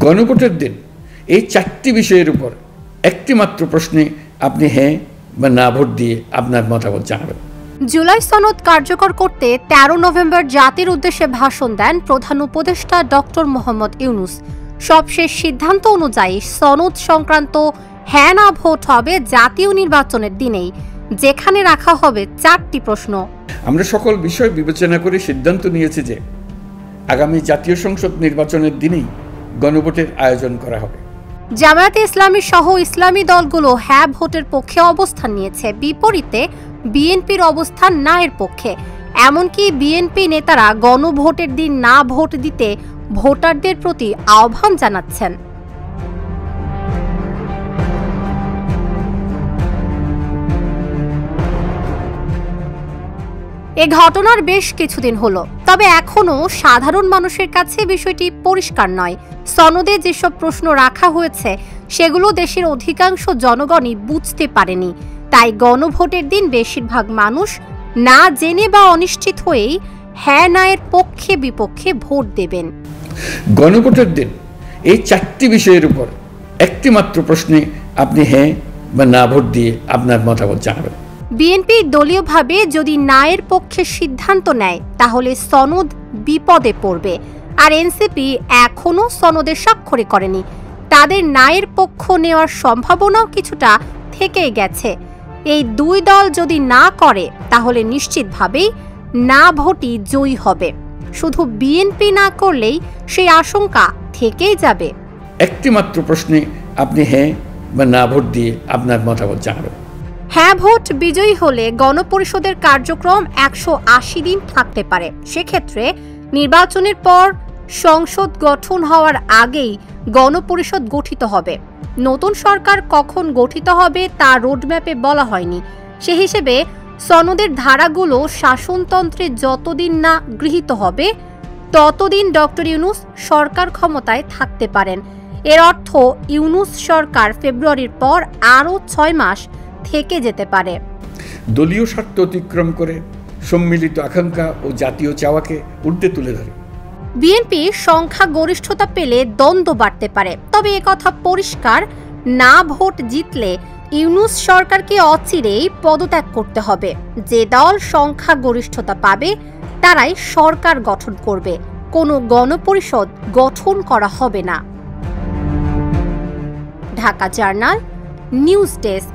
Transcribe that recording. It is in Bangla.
গণভোটের দিন এই 4টি বিষয়ের উপর একটি মাত্র প্রশ্নে আপনি হ্যাঁ বা না ভোট দিয়ে আপনার মতামত জানাবেন। জুলাই সনদ কার্যকর করতে 13 নভেম্বর জাতির উদ্দেশ্যে ভাষণ দেন প্রধান উপদেষ্টা ডক্টর মোহাম্মদ ইউনূস। সবশেষ সিদ্ধান্ত অনুযায়ী সনদ সংক্রান্ত হ্যাঁ না ভোট হবে জাতীয় নির্বাচনের দিনেই, যেখানে রাখা হবে 4টি প্রশ্ন। আমরা সকল বিষয় বিবেচনা করে সিদ্ধান্ত নিয়েছি যে আগামী জাতীয় সংসদ নির্বাচনের দিনেই গণভোটের আয়োজন করা হবে। জামায়াতে ইসলামী সহ ইসলামী দলগুলো হ্যাঁ ভোটের পক্ষে অবস্থান নিয়েছে, বিপরীতে বিএনপির অবস্থান না এর পক্ষে। এমনকি বিএনপি নেতারা গণভোটের দিন না ভোট দিতে ভোটারদের প্রতি আহ্বান জানাচ্ছেন। এ ঘটনার বেশ কিছুদিন হলো, তবে এখনো সাধারণ মানুষের কাছে বিষয়টি পরিষ্কার নয়। সনদে যেসব প্রশ্ন রাখা হয়েছে সেগুলো দেশের অধিকাংশ জনগণই বুঝতে পারেনি, তাই গণভোটের দিন বেশিরভাগ মানুষ না জেনে বা অনিশ্চিত হয়েই হ্যাঁ না এর পক্ষে বিপক্ষে ভোট দেবেন। গণভোটের দিন এই 4টি বিষয়ের উপর একটি মাত্র প্রশ্নে আপনি হ্যাঁ বা না ভোট দিয়ে আপনার মতামত জানাবেন। বিএনপি দলীয়ভাবে যদি না এর পক্ষে সিদ্ধান্ত নেয় তাহলে সনদ বিপদে পড়বে, আর এনসিপি এখনো সনদে স্বাক্ষর করেনি। তাদের না এর পক্ষ নেওয়ার সম্ভাবনাও কিছুটা থেকেই গেছে। এই দুই দল যদি না করে তাহলে নিশ্চিতভাবেই না ভোটই জয়ী হবে। শুধু বিএনপি না করলেই সেই আশঙ্কা থেকেই যাবে। একটি মাত্র প্রশ্নে আপনি হ্যাঁ বা না ভোট দিয়ে আপনার মতামত জানাবেন। হ্যাঁ ভোট বিজয়ী হলে গণপরিষদের কার্যক্রম 180 দিন থাকতে পারে। সেক্ষেত্রে নির্বাচনের পর সংসদ গঠন হওয়ার আগেই গণপরিষদ গঠিত হবে। নতুন সরকার কখন গঠিত হবে তা রোডম্যাপে বলা হয়নি। সে হিসেবে সনদের ধারাগুলো শাসনতন্ত্রে যতদিন না গৃহীত হবে ততদিন ডক্টর ইউনূস সরকার ক্ষমতায় থাকতে পারেন। এর অর্থ ইউনূস সরকার ফেব্রুয়ারির পর আরও 6 মাস থেকে যেতে পারে। দলীয় স্বার্থ অতিক্রম করে সম্মিলিত আকাঙ্ক্ষা ও জাতীয় চাওয়াকে ঊর্ধ্বে তুলে ধরে বিএনপি সংখ্যা গরিষ্ঠতা পেলে দ্বন্দ্ব বাড়তে পারে। তবে একথা পরিষ্কার, না ভোট জিতলে ইউনূস সরকারকে অচিরেই পদত্যাগ করতে হবে। যে দল সংখ্যা গরিষ্ঠতা পাবে তারাই সরকার গঠন করবে, কোনো গণপরিষদ গঠন করা হবে না। Dhaka journal, news desk.